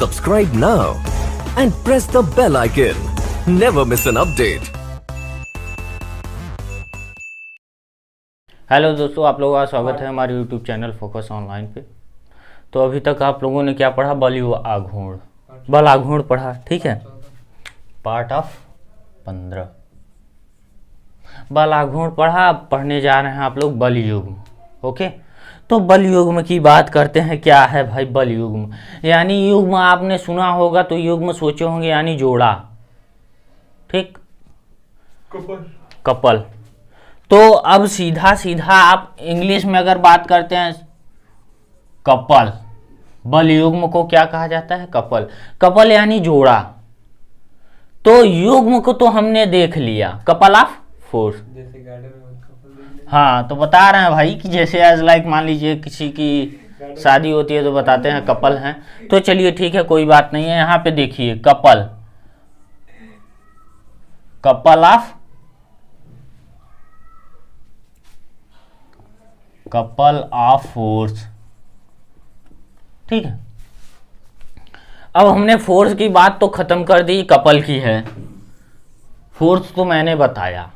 Subscribe now and press the bell icon. Never miss an update. Hello दोस्तों, आप लोगों का स्वागत है हमारे यूट्यूब चैनल फोकस ऑनलाइन पे। तो अभी तक आप लोगों ने क्या पढ़ा? बल आघूर्ण पढ़ा, ठीक है। पार्ट ऑफ 15 बल आघूर्ण पढ़ा। अब पढ़ने जा रहे हैं आप लोग बल युग्म। ओके, तो बल युग्म की बात करते हैं। क्या है भाई बल युग्म? यानी युग्म आपने सुना होगा तो युग्म सोचे होंगे, यानी जोड़ा, ठीक, कपल। तो अब सीधा सीधा आप इंग्लिश में अगर बात करते हैं, कपल, बल युग्म को क्या कहा जाता है? कपल। कपल यानी जोड़ा। तो युग्म को तो हमने देख लिया, कपल ऑफ फोर्स। हाँ, तो बता रहे हैं भाई कि जैसे एज लाइक मान लीजिए किसी की शादी होती है तो बताते हैं कपल हैं। तो चलिए ठीक है, कोई बात नहीं है। यहाँ पे देखिए कपल, कपल ऑफ फोर्स, ठीक है। अब हमने फोर्स की बात तो खत्म कर दी, कपल की है। फोर्स तो मैंने बताया।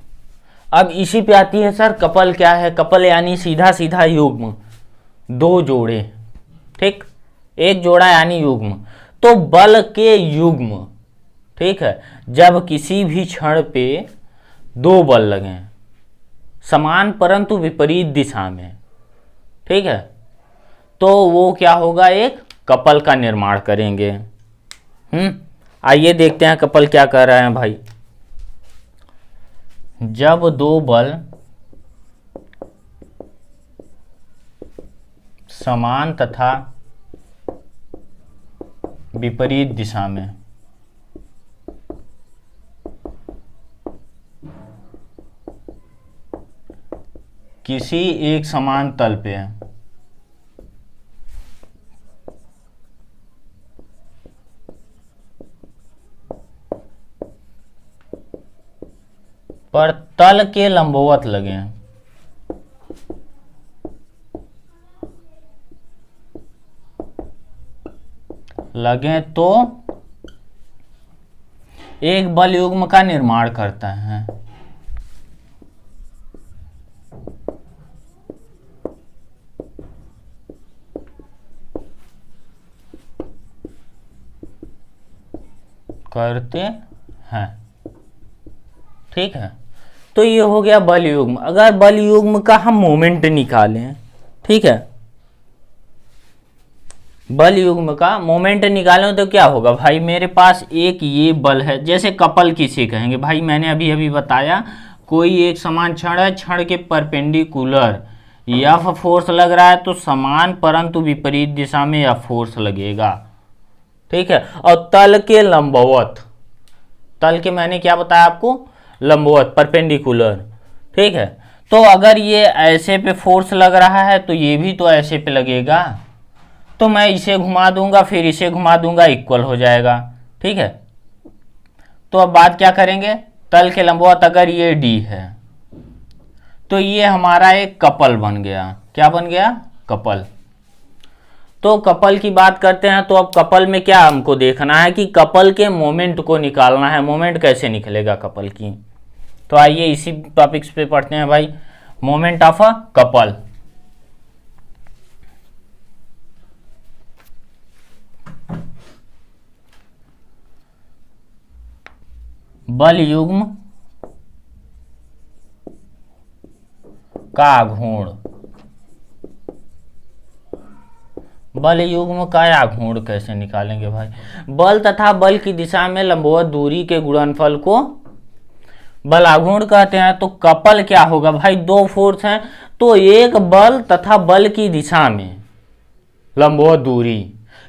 अब इसी पे आती है सर कपल क्या है? कपल यानी सीधा सीधा युग्म, दो जोड़े, ठीक, एक जोड़ा यानी युग्म। तो बल के युग्म, ठीक है, जब किसी भी क्षण पे दो बल लगे समान परंतु विपरीत दिशा में, ठीक है, तो वो क्या होगा? एक कपल का निर्माण करेंगे। आइए देखते हैं कपल क्या कर रहे हैं भाई। जब दो बल समान तथा विपरीत दिशा में किसी एक समान तल पे पर तल के लंबवत लगे तो एक बल युग्म का निर्माण करता है। करते हैं, ठीक है। तो ये हो गया बल युग्म। अगर बल युग्म का हम मोमेंट निकालें, ठीक है, बल युग्म का मोमेंट निकालें तो क्या होगा भाई? मेरे पास एक ये बल है, जैसे कपल किसे कहेंगे भाई? मैंने अभी अभी बताया, कोई एक समान क्षण है, क्षण के परपेंडिकुलर एफ फोर्स लग रहा है तो समान परंतु विपरीत दिशा में एफ फोर्स लगेगा, ठीक है। और तल के लंबवत, तल के मैंने क्या बताया आपको? लंबवत, परपेंडिकुलर, ठीक है। तो अगर ये ऐसे पे फोर्स लग रहा है तो ये भी तो ऐसे पे लगेगा। तो मैं इसे घुमा दूंगा फिर इसे घुमा दूंगा, इक्वल हो जाएगा, ठीक है। तो अब बात क्या करेंगे? तल के लंबवत अगर ये डी है तो ये हमारा एक कपल बन गया। क्या बन गया? कपल। तो कपल की बात करते हैं। तो अब कपल में क्या हमको देखना है कि कपल के मोमेंट को निकालना है। मोमेंट कैसे निकलेगा कपल की? तो आइए इसी टॉपिक्स पे पढ़ते हैं भाई। Moment of a couple. बल युग्म का आघूर्ण। बल युग्म का आघूर्ण कैसे निकालेंगे भाई? बल तथा बल की दिशा में लंबवत दूरी के गुणनफल को बल आघूर्ण कहते हैं। तो कपल क्या होगा भाई? दो फोर्स हैं तो एक बल तथा बल की दिशा में लंबवत दूरी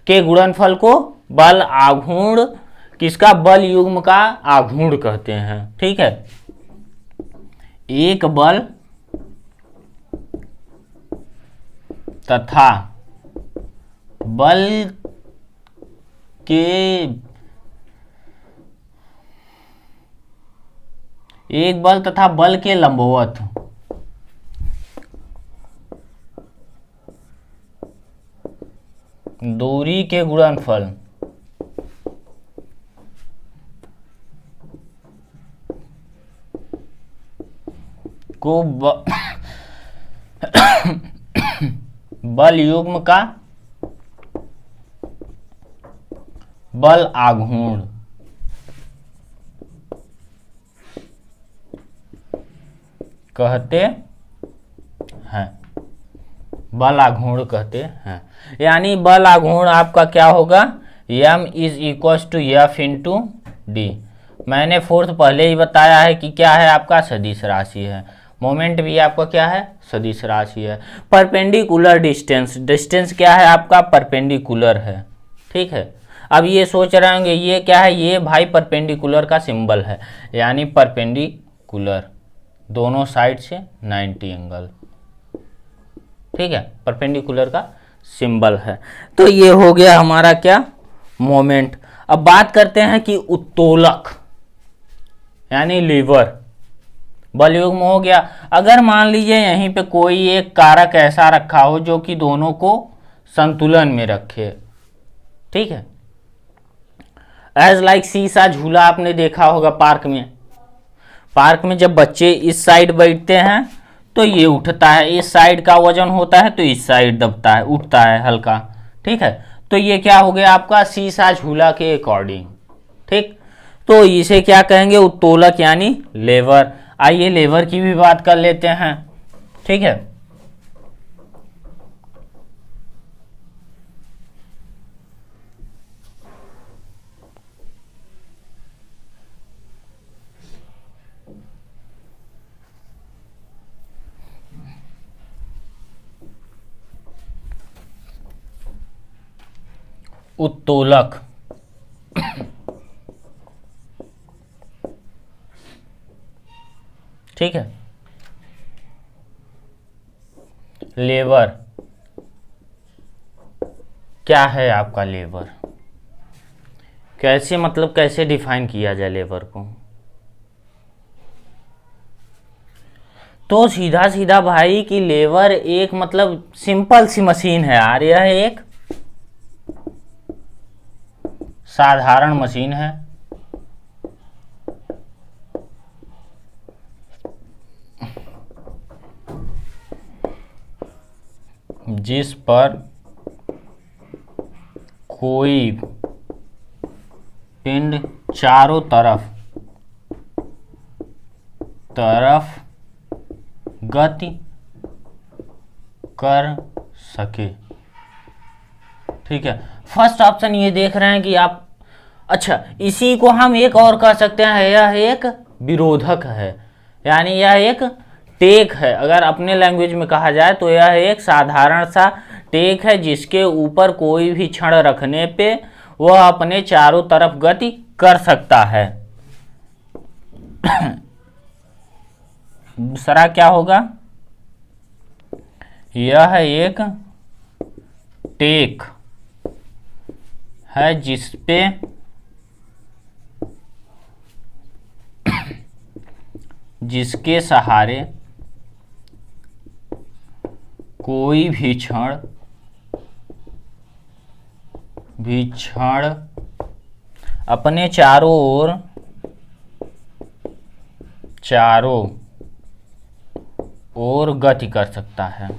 के गुणनफल को बल आघूर्ण, किसका? बल युग्म का आघूर्ण कहते हैं, ठीक है। एक बल तथा बल के एक बल तथा बल के लंबवत दूरी के गुणनफल को बल युग्म का बल आघूर्ण कहते हैं, बल आघूर्ण कहते हैं। यानी बल आघूर्ण आपका क्या होगा, m is equal to F into D. मैंने फोर्थ पहले ही बताया है कि क्या है, आपका सदिश राशि है। मोमेंट भी आपका क्या है, सदिश राशि है। परपेंडिकुलर डिस्टेंस, डिस्टेंस क्या है आपका, परपेंडिकुलर है। ठीक है, अब ये सोच रहे होंगे ये क्या है, ये भाई परपेंडिकुलर का सिंबल है, यानी परपेंडिकुलर दोनों साइड से 90 एंगल। ठीक है, परपेंडिकुलर का सिंबल है। तो ये हो गया हमारा क्या, मोमेंट। अब बात करते हैं कि उत्तोलक यानी लीवर, बल युग्म हो गया। अगर मान लीजिए यहीं पे कोई एक कारक ऐसा रखा हो जो कि दोनों को संतुलन में रखे। ठीक है, एज लाइक सीसा झूला आपने देखा होगा पार्क में। पार्क में जब बच्चे इस साइड बैठते हैं तो ये उठता है, इस साइड का वजन होता है तो इस साइड दबता है, उठता है हल्का। ठीक है, तो ये क्या हो गया आपका, सीसा झूला के अकॉर्डिंग। ठीक, तो इसे क्या कहेंगे, उत्तोलक यानी लेवर। आइए लेवर की भी बात कर लेते हैं। ठीक है, उत्तोलक ठीक है, लेवर क्या है आपका, लेवर कैसे, मतलब कैसे डिफाइन किया जाए लेवर को। तो सीधा सीधा भाई कि लेवर एक मतलब सिंपल सी मशीन है यार, यह एक साधारण मशीन है जिस पर कोई पिंड चारों तरफ गति कर सके। ठीक है, फर्स्ट ऑप्शन ये देख रहे हैं कि आप, अच्छा इसी को हम एक और कह सकते हैं, यह एक विरोधक है, यानी यह एक टेक है। अगर अपने लैंग्वेज में कहा जाए तो यह एक साधारण सा टेक है जिसके ऊपर कोई भी छड़ रखने पे वह अपने चारों तरफ गति कर सकता है। दूसरा क्या होगा, यह एक टेक है जिसके सहारे कोई भी क्षण अपने चारों ओर गति कर सकता है,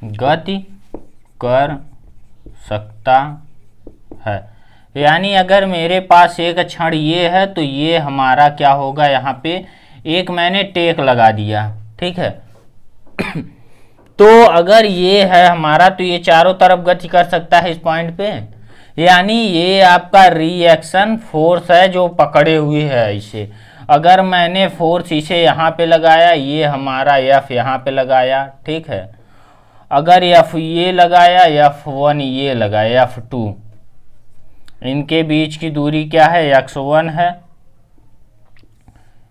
गति कर सकता है। यानी अगर मेरे पास एक क्षण ये है तो ये हमारा क्या होगा, यहाँ पे एक मैंने टेक लगा दिया। ठीक है, तो अगर ये है हमारा तो ये चारों तरफ गति कर सकता है इस पॉइंट पे, यानी ये आपका रिएक्शन फोर्स है जो पकड़े हुए है इसे। अगर मैंने फोर्स इसे यहाँ पे लगाया, ये हमारा एफ यहाँ पे लगाया। ठीक है, अगर एफ ये लगाया, F1 ये लगाया, F2, इनके बीच की दूरी क्या है, x1 है,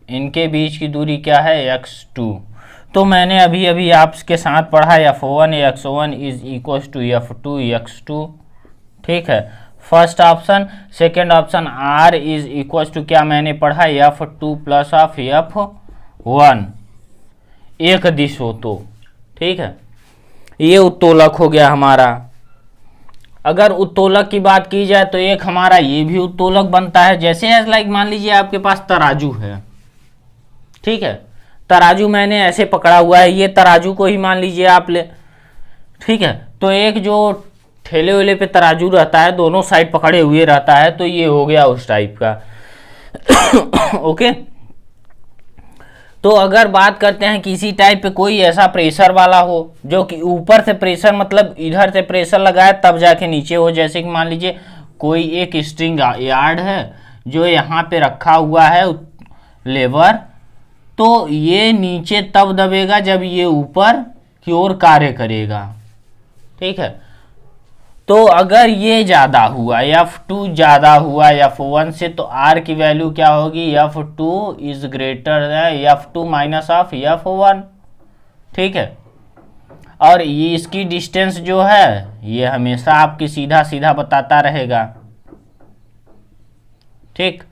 इनके बीच की दूरी क्या है, x2। तो मैंने अभी अभी आपके साथ पढ़ा F1 x1 is equal to F2 x2। ठीक है, first option. Second option R is equal to क्या मैंने पढ़ा, F2 प्लस ऑफ F1, एक दिश हो तो। ठीक है, ये उत्तोलक हो गया हमारा। अगर उत्तोलक की बात की जाए तो एक हमारा ये भी उत्तोलक बनता है, जैसे लाइक मान लीजिए आपके पास तराजू है, ठीक है, तराजू मैंने ऐसे पकड़ा हुआ है, ये तराजू को ही मान लीजिए आप ले, ठीक है, तो एक जो ठेले वेले पे तराजू रहता है, दोनों साइड पकड़े हुए रहता है, तो ये हो गया उस टाइप का। ओके, तो अगर बात करते हैं किसी टाइप पे कोई ऐसा प्रेशर वाला हो जो कि ऊपर से प्रेशर, मतलब इधर से प्रेशर लगाए तब जाके नीचे हो, जैसे कि मान लीजिए कोई एक स्ट्रिंग यार्ड है जो यहाँ पे रखा हुआ है लेवर, तो ये नीचे तब दबेगा जब ये ऊपर की ओर कार्य करेगा, ठीक है। तो अगर ये ज़्यादा हुआ, F2 ज़्यादा हुआ F1 से, तो R की वैल्यू क्या होगी, F2 is greater F2 minus of F1, ठीक है। और ये इसकी डिस्टेंस जो है ये हमेशा आपकी सीधा सीधा बताता रहेगा, ठीक,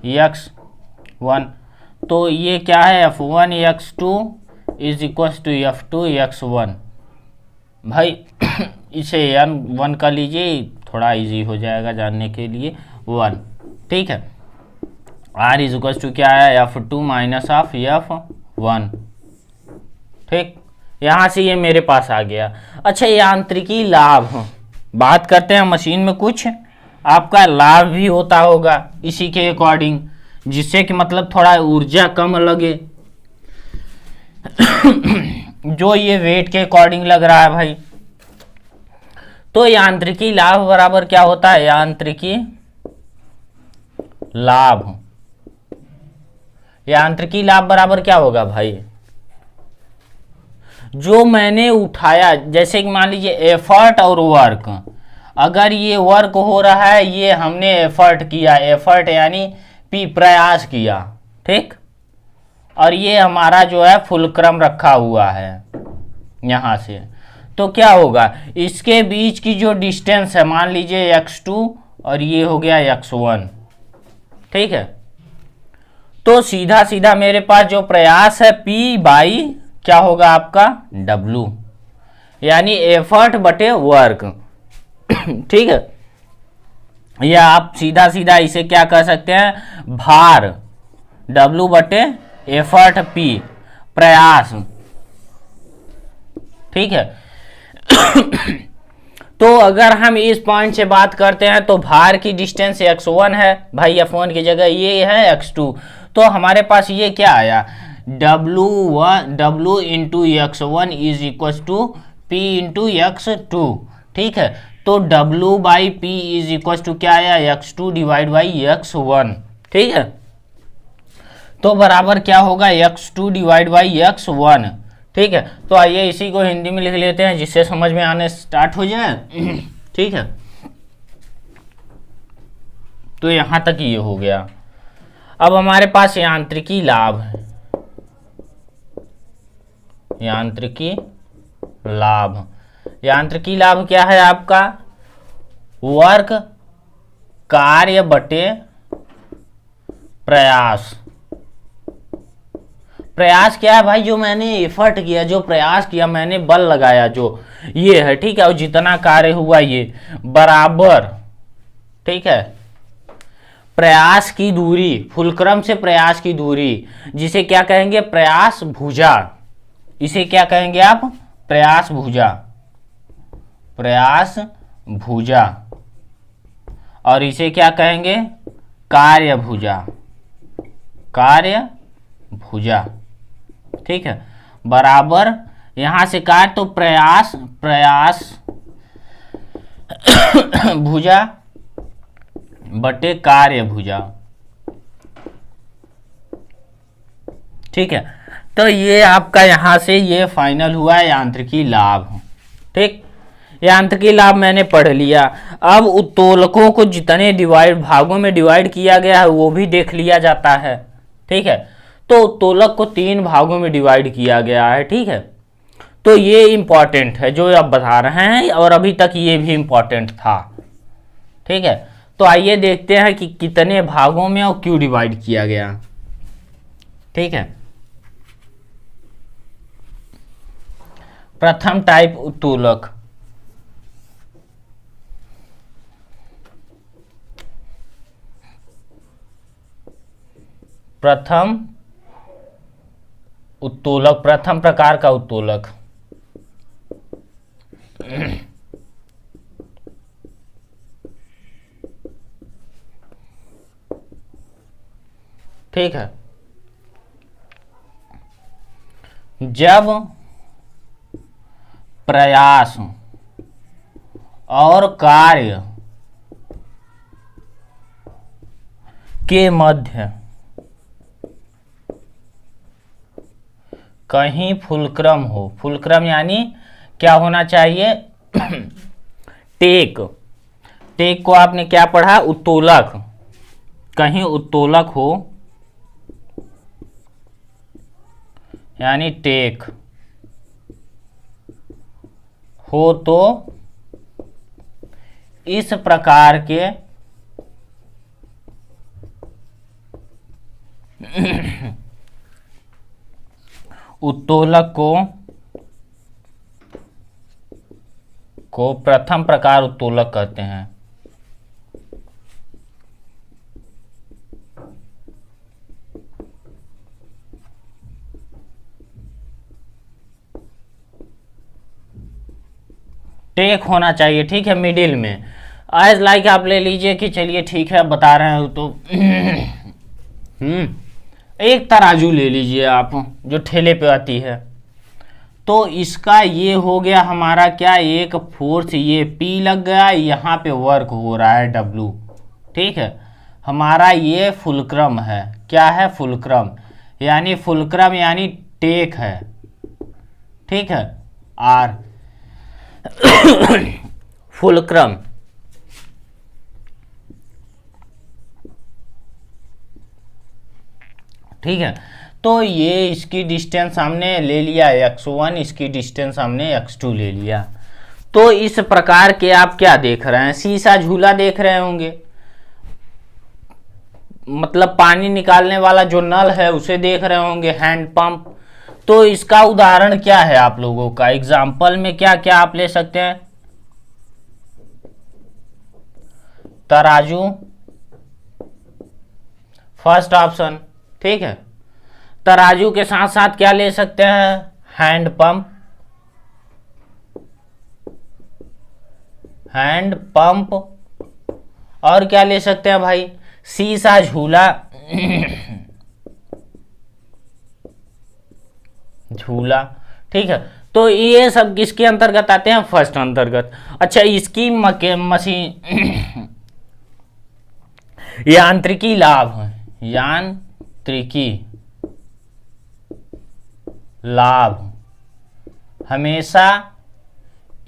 x1, तो ये क्या है F1 x2 is equal to F2 x1। भाई इसे n1 का लीजिए, थोड़ा इजी हो जाएगा जानने के लिए, 1, ठीक है। r इज इक्वल टू क्या है, F2 माइनस ऑफ F1, ठीक, यहाँ से ये मेरे पास आ गया। अच्छा, यांत्रिकी लाभ, बात करते हैं मशीन में कुछ आपका लाभ भी होता होगा इसी के अकॉर्डिंग, जिससे कि मतलब थोड़ा ऊर्जा कम लगे। जो ये वेट के अकॉर्डिंग लग रहा है भाई, तो यांत्रिकी लाभ बराबर क्या होता है, यांत्रिकी लाभ, यांत्रिकी लाभ बराबर क्या होगा भाई, जो मैंने उठाया, जैसे कि मान लीजिए एफर्ट और वर्क, अगर ये वर्क हो रहा है, ये हमने एफर्ट किया, एफर्ट यानी पी प्रयास किया, ठीक, और ये हमारा जो है फुलक्रम रखा हुआ है यहाँ से, तो क्या होगा, इसके बीच की जो डिस्टेंस है मान लीजिए x2 और ये हो गया x1, ठीक है। तो सीधा सीधा मेरे पास जो प्रयास है P बाई क्या होगा आपका W, यानी एफर्ट बटे वर्क, ठीक है। या आप सीधा सीधा इसे क्या कर सकते हैं, भार W बटे एफर्ट P, प्रयास, ठीक है। तो अगर हम इस पॉइंट से बात करते हैं तो भार की डिस्टेंस x1 है भाई, F1 की जगह ये है x2, तो हमारे पास ये क्या आया, W into x1 is equal to P into x2, ठीक है। तो W by P is equal to क्या आया, x2 डिवाइड बाई x1, ठीक है। तो बराबर क्या होगा, x2 डिवाइड बाई x1, ठीक है। तो आइए इसी को हिंदी में लिख लेते हैं जिससे समझ में आने स्टार्ट हो जाए, ठीक है। तो यहां तक ये हो गया। अब हमारे पास यांत्रिकी लाभ है, यांत्रिकी लाभ, यांत्रिकी लाभ क्या है आपका, वर्क कार्य बटे प्रयास, प्रयास क्या है भाई, जो मैंने एफर्ट किया, जो प्रयास किया मैंने, बल लगाया जो ये है, ठीक है, और जितना कार्य हुआ ये बराबर, ठीक है, प्रयास की दूरी, फुलक्रम से प्रयास की दूरी, जिसे क्या कहेंगे, प्रयास भुजा, इसे क्या कहेंगे आप, प्रयास भुजा, प्रयास भुजा, और इसे क्या कहेंगे, कार्य भुजा, कार्य भुजा, ठीक है, बराबर यहां से कार्य, तो प्रयास, प्रयास भुजा बटे कार्य भुजा, ठीक है। तो ये आपका यहां से ये फाइनल हुआ है यांत्रिकी लाभ, ठीक, यांत्रिकी लाभ मैंने पढ़ लिया। अब उत्तोलकों को जितने भागों में डिवाइड किया गया है वो भी देख लिया जाता है, ठीक है। तो उत्तोलक को 3 भागों में डिवाइड किया गया है, ठीक है। तो ये इंपॉर्टेंट है जो आप बता रहे हैं, और अभी तक ये भी इंपॉर्टेंट था, ठीक है। तो आइए देखते हैं कि कितने भागों में और क्यों डिवाइड किया गया, ठीक है। प्रथम टाइप उत्तोलक, प्रथम उत्तोलक, प्रथम प्रकार का उत्तोलक। ठीक है। जब प्रयास और कार्य के मध्य कहीं फुलक्रम हो, फुलक्रम यानी क्या होना चाहिए? टेक, टेक को आपने क्या पढ़ा? उत्तोलक। कहीं उत्तोलक हो यानी टेक हो तो इस प्रकार के उत्तोलक को प्रथम प्रकार उत्तोलक कहते हैं। टेक होना चाहिए, ठीक है, मिडिल में। एज लाइक आप ले लीजिए कि चलिए ठीक है बता रहे हो तो एक तराजू ले लीजिए आप जो ठेले पे आती है, तो इसका ये हो गया हमारा क्या, एक फोर्स ये P लग गया, यहाँ पे वर्क हो रहा है W, ठीक है। हमारा ये फुलक्रम है, क्या है? फुलक्रम, यानी फुलक्रम यानी टेक है, ठीक है। R फुलक्रम, ठीक है। तो ये इसकी डिस्टेंस हमने ले लिया x1, इसकी डिस्टेंस हमने x2 ले लिया। तो इस प्रकार के आप क्या देख रहे हैं? शीशा झूला देख रहे होंगे, मतलब पानी निकालने वाला जो नल है उसे देख रहे होंगे, हैंड पंप। तो इसका उदाहरण क्या है आप लोगों का? एग्जाम्पल में क्या क्या आप ले सकते हैं? तराजू फर्स्ट ऑप्शन, ठीक है। तराजू के साथ साथ क्या ले सकते हैं? हैंड पंप, हैंड पंप, और क्या ले सकते हैं भाई? शीशा झूला झूला, ठीक है। तो ये सब किसके अंतर्गत आते हैं? फर्स्ट अंतर्गत। अच्छा, इसकी मशीन यांत्रिकी लाभ है, यांत्रिकी लाभ हमेशा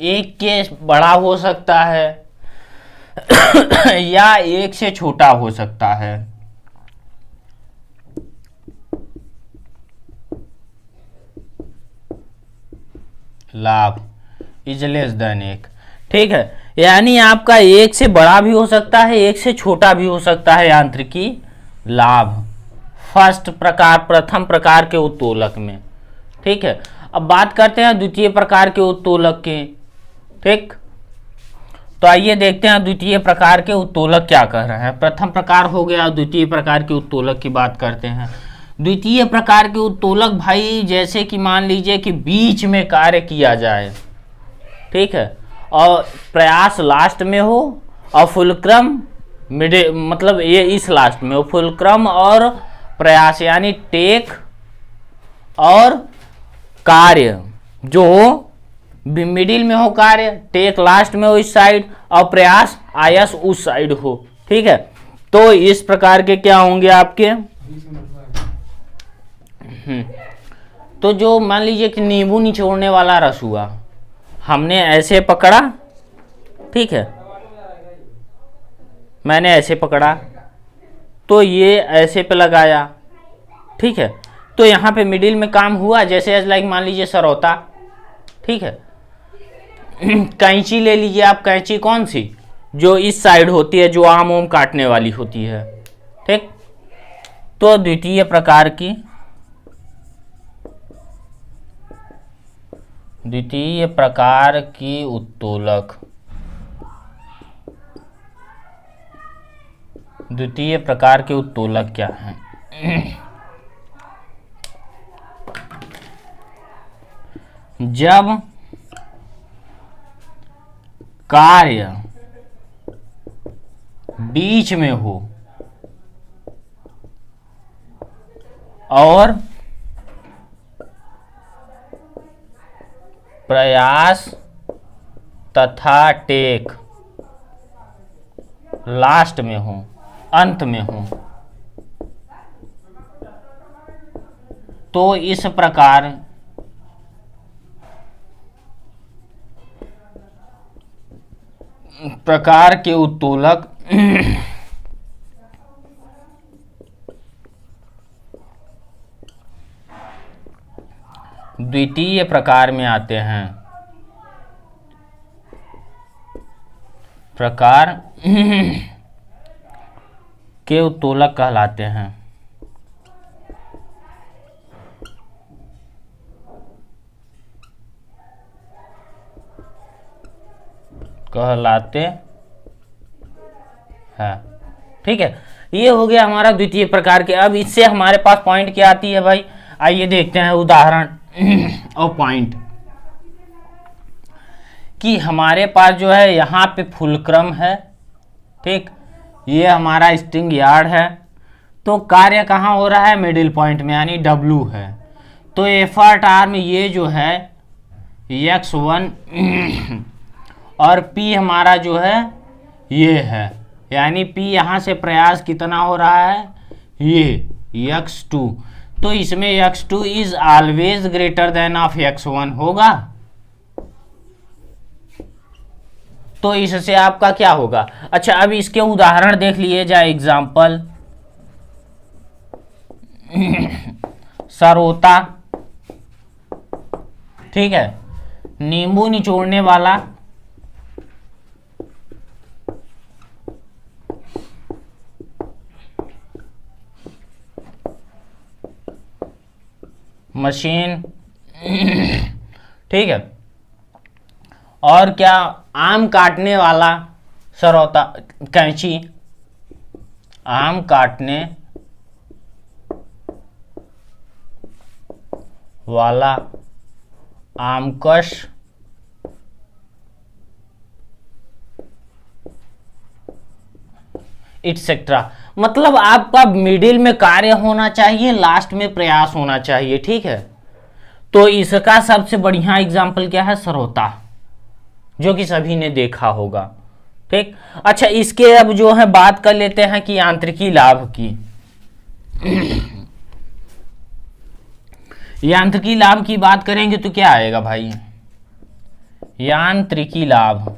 एक के बड़ा हो सकता है या एक से छोटा हो सकता है। लाभ इज लेस देन एक, ठीक है। यानी आपका एक से बड़ा भी हो सकता है, एक से छोटा भी हो सकता है यांत्रिकी लाभ फर्स्ट प्रकार, प्रथम प्रकार के उत्तोलक में, ठीक है। अब बात करते हैं द्वितीय प्रकार के उत्तोलक की, ठीक। तो आइए देखते हैं द्वितीय प्रकार के उत्तोलक क्या कह रहे हैं। प्रथम प्रकार हो गया, द्वितीय प्रकार के उत्तोलक की बात करते हैं। द्वितीय प्रकार के उत्तोलक भाई, जैसे कि मान लीजिए कि बीच में कार्य किया जाए, ठीक है, और प्रयास लास्ट में हो और फुलक्रम मिडिल, मतलब ये इस लास्ट में हो, फुलक्रम और प्रयास यानी टेक और कार्य जो हो मिडिल में हो, कार्य टेक लास्ट में हो इस साइड और प्रयास आयस उस साइड हो, ठीक है। तो इस प्रकार के क्या होंगे आपके? तो जो मान लीजिए कि नींबू निचोड़ने वाला रस हुआ, हमने ऐसे पकड़ा, ठीक है, मैंने ऐसे पकड़ा तो ये ऐसे पे लगाया, ठीक है। तो यहाँ पे मिडिल में काम हुआ, जैसे लाइक मान लीजिए सरौता, ठीक है। कैंची ले लीजिए आप, कैंची कौन सी? जो इस साइड होती है, जो आम ओम काटने वाली होती है, ठीक। तो द्वितीय प्रकार की, द्वितीय प्रकार की उत्तोलक, द्वितीय प्रकार के उत्तोलक क्या हैं? जब कार्य बीच में हो और प्रयास तथा टेक लास्ट में हो, अंत में हो, तो इस प्रकार के उत्तोलक द्वितीय प्रकार में आते हैं। प्रकार के उत्तोलक कहलाते हैं। ठीक है, ये हो गया हमारा द्वितीय प्रकार के। अब इससे हमारे पास पॉइंट क्या आती है भाई, आइए देखते हैं उदाहरण और पॉइंट। कि हमारे पास जो है यहाँ पे फुलक्रम है, ठीक, ये हमारा स्ट्रिंग यार्ड है, तो कार्य कहाँ हो रहा है, मिडिल पॉइंट में, यानी W है। तो एफर्ट आर्म ये जो है x1 और P हमारा जो है ये है, यानी P यहाँ से प्रयास कितना हो रहा है, ये x2। तो इसमें x2 is always greater than of x1 होगा। तो इससे आपका क्या होगा। अच्छा, अब इसके उदाहरण देख लिए जाए। एग्जाम्पल, सरोता, ठीक है, नींबू निचोड़ने वाला, मशीन, ठीक है, और क्या, आम काटने वाला, सरौता, कैंची, आम काटने वाला, आमकश, इटसेट्रा। मतलब आपका मिडिल में कार्य होना चाहिए, लास्ट में प्रयास होना चाहिए, ठीक है। तो इसका सबसे बढ़िया एग्जाम्पल क्या है, सरोता, जो कि सभी ने देखा होगा, ठीक। अच्छा, इसके अब जो है बात कर लेते हैं कि यांत्रिकी लाभ की। यांत्रिकी लाभ की बात करेंगे तो क्या आएगा भाई, यांत्रिकी लाभ,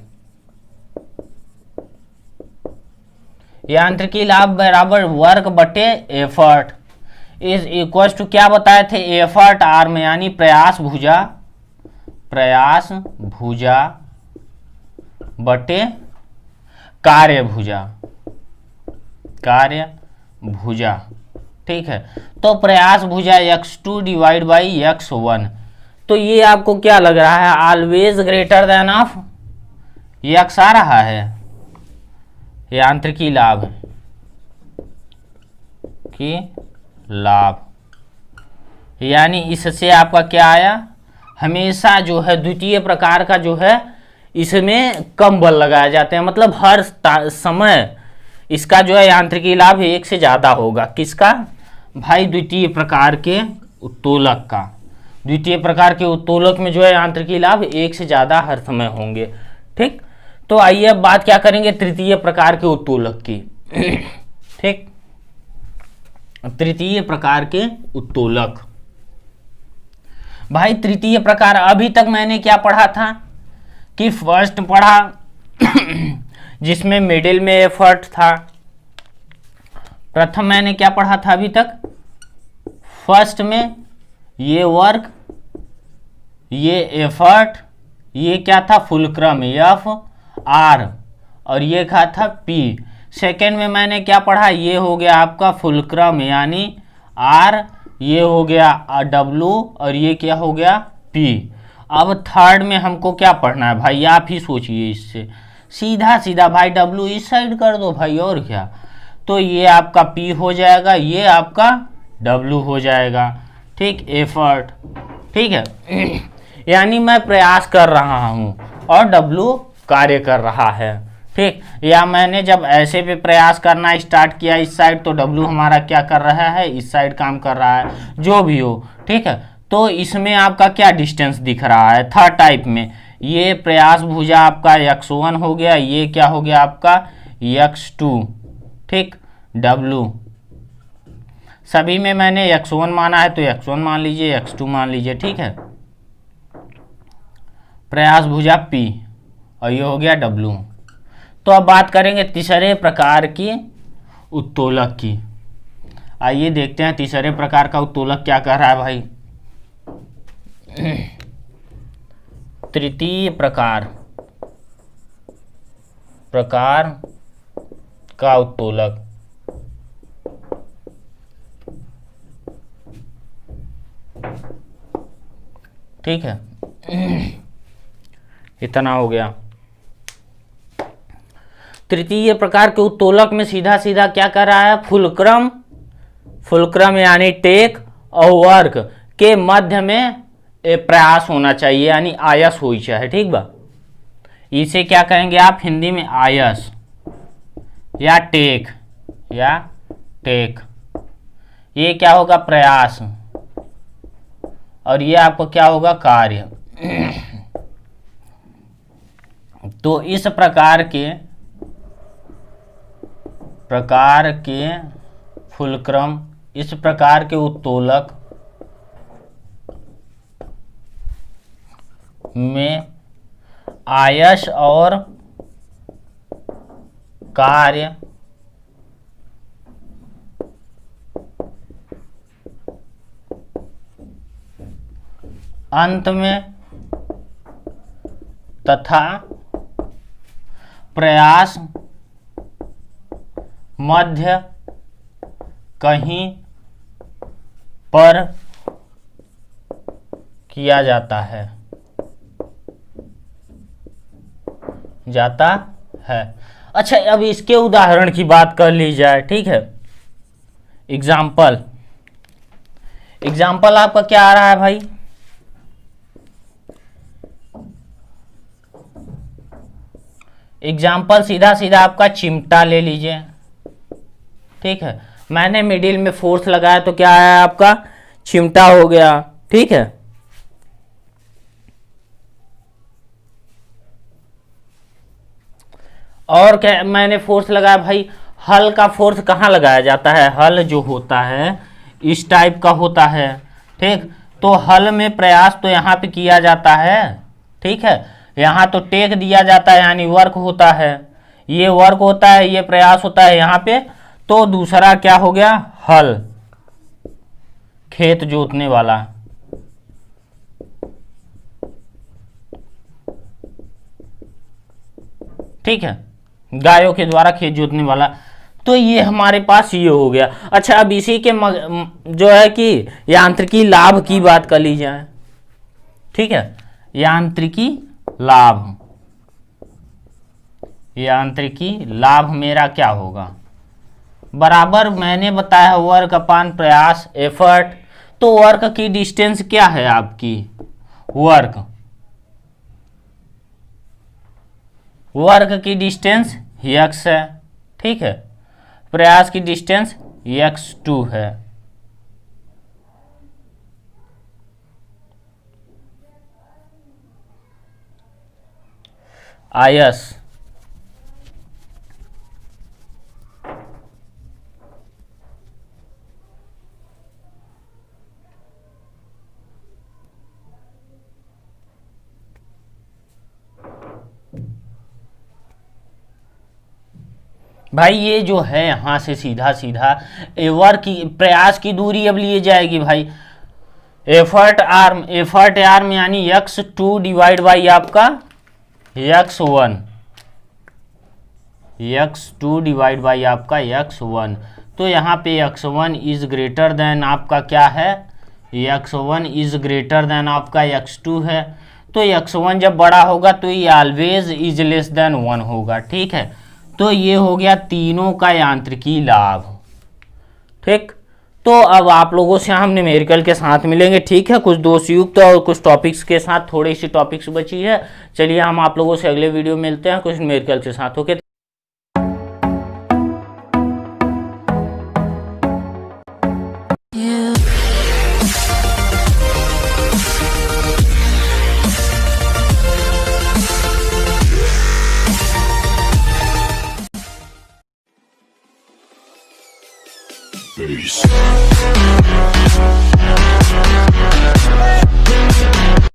यांत्रिकी लाभ बराबर वर्क बटे एफर्ट इज इक्वल टू क्या बताए थे, एफर्ट आर्म, यानी प्रयास भुजा बटे कार्य भुजा, ठीक है। तो प्रयास भुजा x2 डिवाइड बाई x1, तो ये आपको क्या लग रहा है, always greater than of x आ रहा है, यांत्रिकी लाभ की लाभ, यानी इससे आपका क्या आया, हमेशा जो है द्वितीय प्रकार का जो है इसमें कम बल लगाए जाते हैं, मतलब हर समय इसका जो है यांत्रिकी लाभ 1 से ज़्यादा होगा। किसका भाई, द्वितीय प्रकार के उत्तोलक का। द्वितीय प्रकार के उत्तोलक में जो है यांत्रिकी लाभ 1 से ज़्यादा हर समय होंगे, ठीक। तो आइए अब बात क्या करेंगे, तृतीय प्रकार के उत्तोलक की, ठीक। तृतीय प्रकार के उत्तोलक, भाई तृतीय प्रकार, अभी तक मैंने क्या पढ़ा था कि फर्स्ट पढ़ा जिसमें मिडिल में एफर्ट था। प्रथम मैंने क्या पढ़ा था अभी तक, फर्स्ट में ये वर्क, ये एफर्ट, ये क्या था, फुलक्रम एफ आर, और ये क्या था पी। सेकेंड में मैंने क्या पढ़ा, ये हो गया आपका फुलक्रम यानी आर, ये हो गया डब्लू, और ये क्या हो गया पी। अब थर्ड में हमको क्या पढ़ना है भाई, आप ही सोचिए, इससे सीधा सीधा भाई डब्लू इस साइड कर दो भाई, और क्या, तो ये आपका पी हो जाएगा, ये आपका डब्लू हो जाएगा, ठीक, एफर्ट, ठीक है। यानी मैं प्रयास कर रहा हूं और W कार्य कर रहा है, ठीक। या मैंने जब ऐसे पे प्रयास करना स्टार्ट किया इस साइड, तो W हमारा क्या कर रहा है, इस साइड काम कर रहा है, जो भी हो, ठीक है। तो इसमें आपका क्या डिस्टेंस दिख रहा है थर्ड टाइप में, ये प्रयास भुजा आपका x1 हो गया, ये क्या हो गया आपका x2, ठीक। W सभी में मैंने x1 माना है तो x1 मान लीजिए, x2 मान लीजिए, ठीक है। प्रयास भुजा P और ये हो गया W। तो अब बात करेंगे तीसरे प्रकार की उत्तोलक की। आइए देखते हैं तीसरे प्रकार का उत्तोलक क्या कह रहा है भाई। तृतीय प्रकार का उत्तोलक, ठीक है। इतना हो गया। तृतीय प्रकार के उत्तोलक में सीधा सीधा क्या कर रहा है, फुलक्रम यानी टेक और वर्क के मध्य में प्रयास होना चाहिए, यानी आयस होई चाहिए, ठीक बा। इसे क्या कहेंगे आप हिंदी में, आयस या टेक ये क्या होगा, प्रयास, और ये आपको क्या होगा, कार्य। तो इस प्रकार के फुलक्रम, इस प्रकार के उत्तोलक में आयस और कार्य अंत में तथा प्रयास मध्य कहीं पर किया जाता है अच्छा, अब इसके उदाहरण की बात कर ली जाए, ठीक है। एग्जाम्पल आपका क्या आ रहा है भाई, एग्जाम्पल सीधा सीधा आपका चिमटा ले लीजिए, ठीक है। मैंने मिडिल में फोर्स लगाया तो क्या आया आपका, चिमटा हो गया, ठीक है। और क्या मैंने फोर्स लगाया भाई, हल का फोर्स कहाँ लगाया जाता है, हल जो होता है इस टाइप का होता है, ठीक। तो हल में प्रयास तो यहाँ पे किया जाता है, ठीक है। यहाँ तो टेक दिया जाता है यानी वर्क होता है, ये वर्क होता है, ये प्रयास होता है यहाँ पे। तो दूसरा क्या हो गया, हल, खेत जोतने वाला, ठीक है, गायों के द्वारा खेत जोतने वाला। तो ये हमारे पास ये हो गया। अच्छा, अब इसी के जो है कि यांत्रिकी लाभ की बात कर ली जाए, ठीक है। यांत्रिकी लाभ मेरा क्या होगा, बराबर मैंने बताया वर्क अपान प्रयास, एफर्ट। तो वर्क की डिस्टेंस क्या है आपकी, वर्क की डिस्टेंस x है, ठीक है। प्रयास की डिस्टेंस x2 है। आयस भाई, ये जो है यहां से सीधा सीधा वर्क की प्रयास की दूरी अब लिए जाएगी भाई, एफर्ट आर्म यानी x2 डिवाइड बाई आपका x1, x2 डिवाइड बाई आपका x1। तो यहाँ पे x1 इज ग्रेटर देन आपका क्या है, x1 इज ग्रेटर देन आपका x2 है। तो x1 जब बड़ा होगा तो ये ऑलवेज इज लेस देन 1 होगा, ठीक है। तो ये हो गया तीनों का यांत्रिकी लाभ, ठीक। तो अब आप लोगों से हम न्यूमेरिकल के साथ मिलेंगे, ठीक है। कुछ दोषयुक्त और कुछ टॉपिक्स के साथ, थोड़ी सी टॉपिक्स बची है। चलिए हम आप लोगों से अगले वीडियो में मिलते हैं कुछ न्यूमेरिकल के साथ। ओके। Peace.